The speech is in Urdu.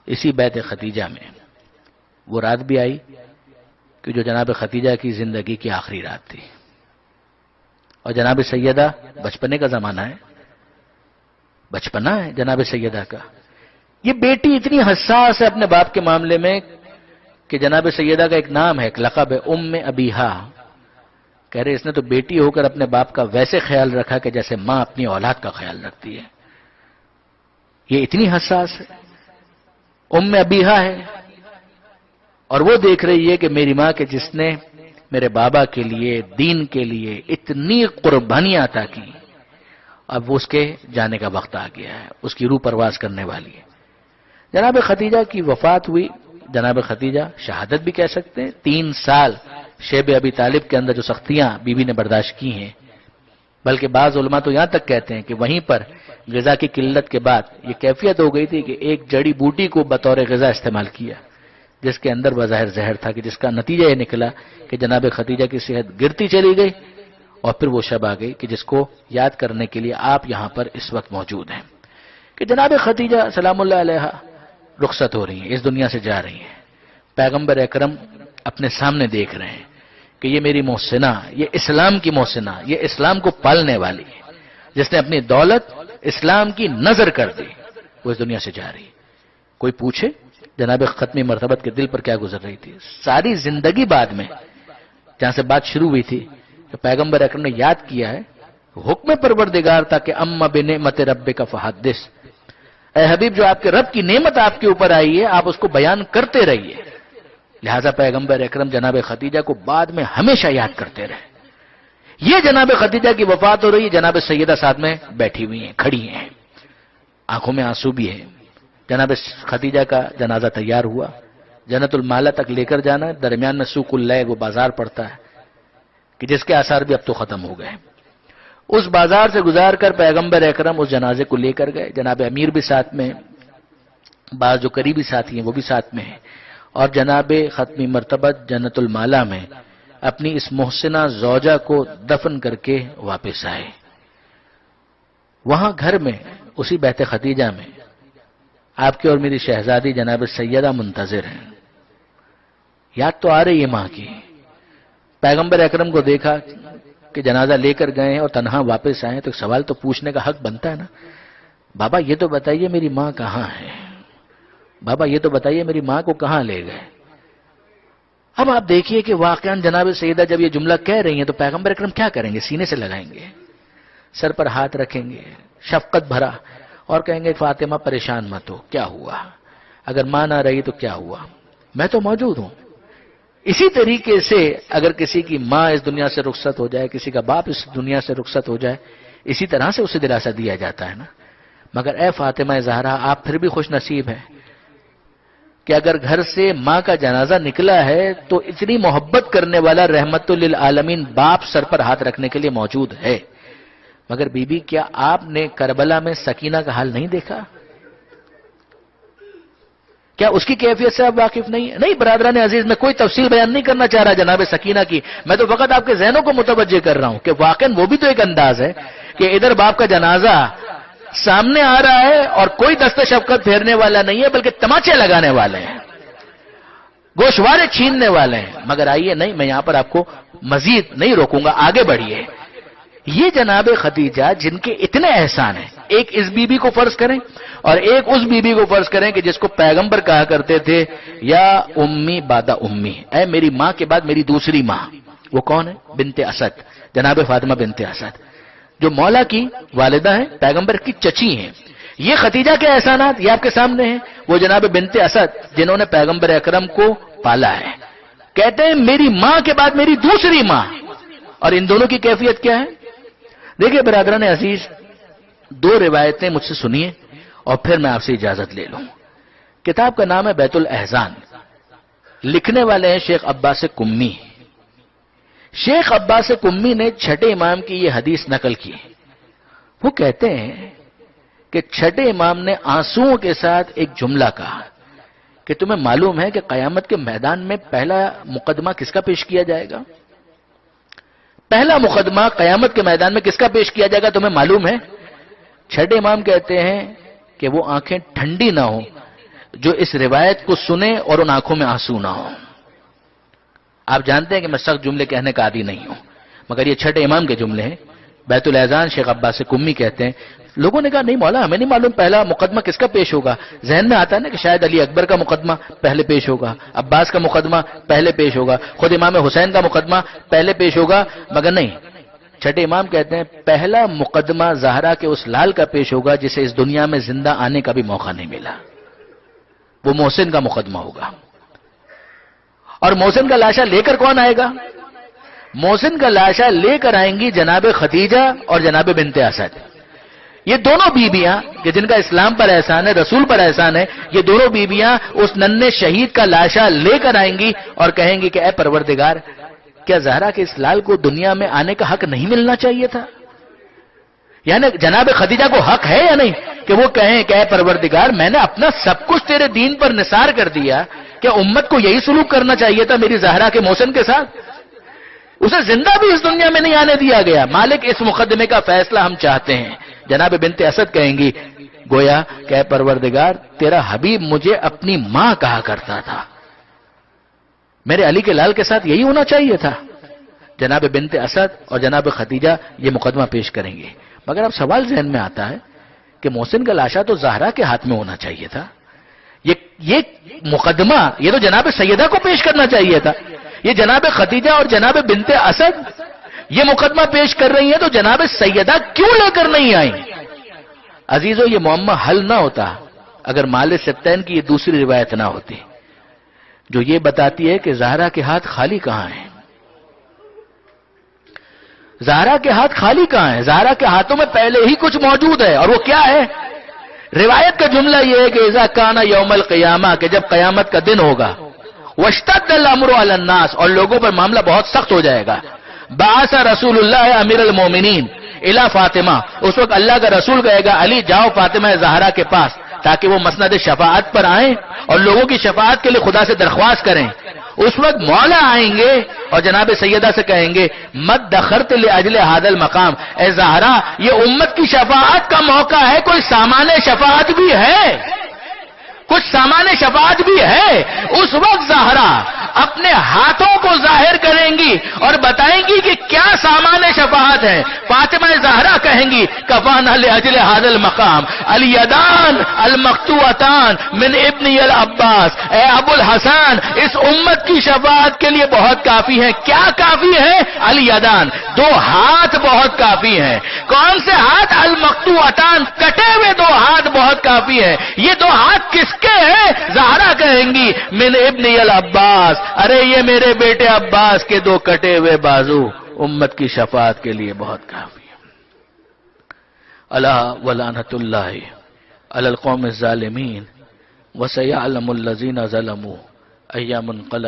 اسی بیت ختیجہ میں وہ رات بھی آئی کہ جو جناب ختیجہ کی زندگی کی آخری رات تھی. اور جناب سیدہ بچپنے کا زمانہ ہے، بچپنا ہے جناب سیدہ کا. یہ بیٹی اتنی حساس ہے اپنے باپ کے معاملے میں کہ جناب سیدہ کا ایک نام ہے، ایک لقب ہے، ام ابیہا. کہہ رہے اس نے تو بیٹی ہو کر اپنے باپ کا ویسے خیال رکھا کہ جیسے ماں اپنی اولاد کا خیال رکھتی ہے. یہ اتنی حساس ہے، ام ابیہا ہے، اور وہ دیکھ رہی ہے کہ میری ماں کے جس نے میرے بابا کے لیے، دین کے لیے اتنی قربانیاں عطا کی، اب وہ اس کے جانے کا وقت آ گیا ہے، اس کی روح پرواز کرنے والی ہے. جناب ختیجہ کی وفات ہوئی. جناب ختیجہ شہادت بھی کہہ سکتے ہیں. 3 سال شیب ابی طالب کے اندر جو سختیاں بی بی نے برداشت کی ہیں، بلکہ بعض علماء تو یہاں تک کہتے ہیں کہ وہیں پر غذا کی قلت کے بعد یہ کیفیت ہو گئی تھی کہ ایک جڑی بوٹی کو بطور غذا استعمال کیا جس کے اندر بظاہر زہر تھا، کہ جس کا نتیجہ یہ نکلا کہ جناب ختیجہ کی صحت گرتی چلی گئی. اور پھر وہ شب آ گئی کہ جس کو یاد کرنے کے لیے آپ یہاں پر اس وقت موجود ہیں، کہ جناب ختیجہ سلام اللہ علیہا رخصت ہو رہی ہیں، اس دنیا سے جا رہی ہیں. پیغمبر اکرم اپنے سامنے دیکھ رہے ہیں کہ یہ میری محسنہ، یہ اسلام کی محسنہ، یہ اسلام کو پالنے والی ہے، جس نے اپنی دولت اسلام کی نظر کر دی، وہ اس دنیا سے جا رہی. کوئی پوچھے جناب ختمی مرتبت کے دل پر کیا گزر رہی تھی؟ ساری زندگی بعد میں جہاں سے بات شروع ہوئی تھی کہ پیغمبر اکرم نے یاد کیا ہے، حکم پروردگار تھا کہ اما بنعمت ربک فحدث، اے حبیب جو آپ کے رب کی نعمت آپ کے اوپر آئی ہے آپ اس کو بیان کرتے رہیے. لہذا پیغمبر اکرم جناب ختیجہ کو بعد میں ہمیشہ یاد کرتے رہے. یہ جناب ختیجہ کی وفات ہو رہی ہے، جناب سیدہ ساتھ میں بیٹھی ہوئی ہیں، کھڑی ہیں، آنکھوں میں آنسو بھی ہے. جناب ختیجہ کا جنازہ تیار ہوا، جنت المالا تک لے کر جانا ہے. درمیان میں سوق اللہ وہ بازار پڑتا ہے کہ جس کے آثار بھی اب تو ختم ہو گئے. اس بازار سے گزار کر پیغمبر اکرم اس جنازے کو لے کر گئے. جناب امیر بھی ساتھ میں، بعض جو قریبی ساتھی ہیں وہ بھی ساتھ میں ہیں، اور جناب ختمی مرتبت جنت المالا میں اپنی اس محسنہ زوجہ کو دفن کر کے واپس آئے. وہاں گھر میں اسی بیت ختیجہ میں آپ کی اور میری شہزادی جناب سیدہ منتظر ہیں. یاد تو آ رہی ہے ماں کی. پیغمبر اکرم کو دیکھا کہ جنازہ لے کر گئے ہیں اور تنہا واپس آئے تو ایک سوال تو پوچھنے کا حق بنتا ہے نا، بابا یہ تو بتائیے میری ماں کہاں ہے، بابا یہ تو بتائیے میری ماں کو کہاں لے گئے. اب آپ دیکھیے کہ واقعاً جناب سیدہ جب یہ جملہ کہہ رہی ہیں تو پیغمبر اکرم کیا کریں گے؟ سینے سے لگائیں گے، سر پر ہاتھ رکھیں گے شفقت بھرا، اور کہیں گے فاطمہ پریشان مت ہو، کیا ہوا؟ اگر ماں نہ رہی تو کیا ہوا؟ میں تو موجود ہوں. اسی طریقے سے اگر کسی کی ماں اس دنیا سے رخصت ہو جائے، کسی کا باپ اس دنیا سے رخصت ہو جائے، اسی طرح سے اسے دلاسا دیا جاتا ہے نا. مگر اے فاطمہ زہرا آپ پھر بھی خوش نصیب ہیں کہ اگر گھر سے ماں کا جنازہ نکلا ہے تو اتنی محبت کرنے والا رحمت للعالمین باپ سر پر ہاتھ رکھنے کے لیے موجود ہے. مگر بی بی کیا آپ نے کربلا میں سکینہ کا حال نہیں دیکھا؟ کیا اس کی کیفیت سے آپ واقف نہیں ہیں؟ نہیں برادران عزیز، میں کوئی تفصیل بیان نہیں کرنا چاہ رہا جناب سکینہ کی، میں تو فقط آپ کے ذہنوں کو متوجہ کر رہا ہوں کہ واقعاً وہ بھی تو ایک انداز ہے کہ ادھر باپ کا جنازہ سامنے آ رہا ہے اور کوئی دست شفقت پھیرنے والا نہیں ہے بلکہ تماچے لگانے والے ہیں، گوشوارے چھیننے والے ہیں. مگر آئیے، نہیں میں یہاں پر آپ کو مزید نہیں روکوں گا، آگے بڑھیے. یہ جناب ختیجہ جن کے اتنے احسان ہیں، ایک اس بی بی کو فرض کریں اور ایک اس بی بی کو فرض کریں کہ جس کو پیغمبر کہا کرتے تھے یا امی بعد امی، اے میری ماں کے بعد میری دوسری ماں. وہ کون ہے؟ بنت اسد، جناب فاطمہ بنت اسد، جو مولا کی والدہ ہیں، پیغمبر کی چچی ہیں. یہ ختیجہ کے احسانات یہ آپ کے سامنے ہیں. وہ جناب بنت اسد جنہوں نے پیغمبر اکرم کو پالا ہے، کہتے ہیں میری ماں کے بعد میری دوسری ماں. اور ان دونوں کی کیفیت کیا ہے؟ دیکھیے برادران عزیز، 2 روایتیں مجھ سے سنیے اور پھر میں آپ سے اجازت لے لوں. کتاب کا نام ہے بیت الاحزان، لکھنے والے ہیں شیخ عباس کمی. شیخ عباس کمی نے چھٹے امام کی یہ حدیث نقل کی. وہ کہتے ہیں کہ چھٹے امام نے آنسوؤں کے ساتھ ایک جملہ کہا کہ تمہیں معلوم ہے کہ قیامت کے میدان میں پہلا مقدمہ کس کا پیش کیا جائے گا؟ پہلا مقدمہ قیامت کے میدان میں کس کا پیش کیا جائے گا تمہیں معلوم ہے؟ چھٹے امام کہتے ہیں کہ وہ آنکھیں ٹھنڈی نہ ہوں جو اس روایت کو سنے اور ان آنکھوں میں آنسو نہ ہو. آپ جانتے ہیں کہ میں سخت جملے کہنے کا عادی نہیں ہوں، مگر یہ چھٹے امام کے جملے ہیں. بیت الاذان شیخ عباس قمی کہتے ہیں، لوگوں نے کہا نہیں مولا ہمیں نہیں معلوم پہلا مقدمہ کس کا پیش ہوگا. ذہن میں آتا ہے نا کہ شاید علی اکبر کا مقدمہ پہلے پیش ہوگا، عباس کا مقدمہ پہلے پیش ہوگا، خود امام حسین کا مقدمہ پہلے پیش ہوگا، مگر نہیں. چھٹے امام کہتے ہیں پہلا مقدمہ زہرا کے اس لال کا پیش ہوگا جسے اس دنیا میں زندہ آنے کا بھی موقع نہیں ملا. وہ محسن کا مقدمہ ہوگا. اور محسن کا لاشا لے کر کون آئے گا؟ محسن کا لاشا لے کر آئیں گی جناب خدیجہ اور جناب بنت اسد. یہ دونوں بیویاں کہ جن کا اسلام پر احسان ہے، رسول پر احسان ہے، یہ دونوں بیویاں اس ننھے شہید کا لاشا لے کر آئیں گی اور کہیں گی کہ اے پروردگار، کیا زہرا کے اس لال کو دنیا میں آنے کا حق نہیں ملنا چاہیے تھا؟ یعنی جناب خدیجہ کو حق ہے یا نہیں کہ وہ کہیں کہ اے پروردگار، میں نے اپنا سب کچھ تیرے دین پر نثار کر دیا، کیا امت کو یہی سلوک کرنا چاہیے تھا میری زہرا کے محسن کے ساتھ؟ اسے زندہ بھی اس دنیا میں نہیں آنے دیا گیا. مالک اس مقدمے کا فیصلہ ہم چاہتے ہیں. جناب بنت اسد کہیں گی گویا کہ اے پروردگار، تیرا حبیب مجھے اپنی ماں کہا کرتا تھا، میرے علی کے لال کے ساتھ یہی ہونا چاہیے تھا. جناب بنت اسد اور جناب خدیجہ یہ مقدمہ پیش کریں گے. مگر اب سوال ذہن میں آتا ہے کہ محسن کا لاشا تو زہرا کے ہاتھ میں ہونا چاہیے تھا. یہ مقدمہ یہ تو جناب سیدہ کو پیش کرنا چاہیے تھا. یہ جناب خدیجہ اور جناب بنت اسد یہ مقدمہ پیش کر رہی ہیں تو جناب سیدہ کیوں لے کر نہیں آئیں؟ عزیزو، یہ معمہ حل نہ ہوتا اگر مال سبتین کی یہ دوسری روایت نہ ہوتی جو یہ بتاتی ہے کہ زہرا کے ہاتھ خالی کہاں ہیں. زہرا کے ہاتھ خالی کہاں ہیں؟ زہرا کے ہاتھوں میں پہلے ہی کچھ موجود ہے، اور وہ کیا ہے؟ روایت کا جملہ یہ ہے کہ اذا کان یوم القیامہ، کہ جب قیامت کا دن ہوگا، واشتد الامر علی الناس، اور لوگوں پر معاملہ بہت سخت ہو جائے گا. بعث رسول اللہ امیر المومنین الی فاطمہ، اس وقت اللہ کا رسول کہے گا علی جاؤ فاطمہ زہرا کے پاس تاکہ وہ مسند شفاعت پر آئیں اور لوگوں کی شفاعت کے لیے خدا سے درخواست کریں. اس وقت مولا آئیں گے اور جناب سیدہ سے کہیں گے مد دخرت لاجل هذا المقام، اے زہرا یہ امت کی شفاعت کا موقع ہے، کوئی سامان شفاعت بھی ہے، کچھ سامان شفاعت بھی ہے. اس وقت زہرا اپنے ہاتھوں کو ظاہر کریں گی اور بتائیں گی کہ کیا سامان شفاعت ہے. فاطمہ زہرا کہیں گی کفانا لاجل هذا المقام الیدان المقطوعتان من ابن العباس، اے ابو الحسن اس امت کی شفاعت کے لیے بہت کافی ہے. کیا کافی ہے؟ الیدان، دو ہاتھ بہت کافی ہیں. کون سے ہاتھ؟ المقطوعتان، کٹے ہوئے دو ہاتھ بہت کافی ہے. یہ دو ہاتھ کس کے ہیں؟ زہرا کہیں گی من ابن العباس، ارے یہ میرے بیٹے عباس کے دو کٹے ہوئے بازو امت کی شفاعت کے لیے بہت کافی ہے. الا ولعنۃ اللہ علی القوم الظالمین وسیعلم الذین ظلموا ایام انقلب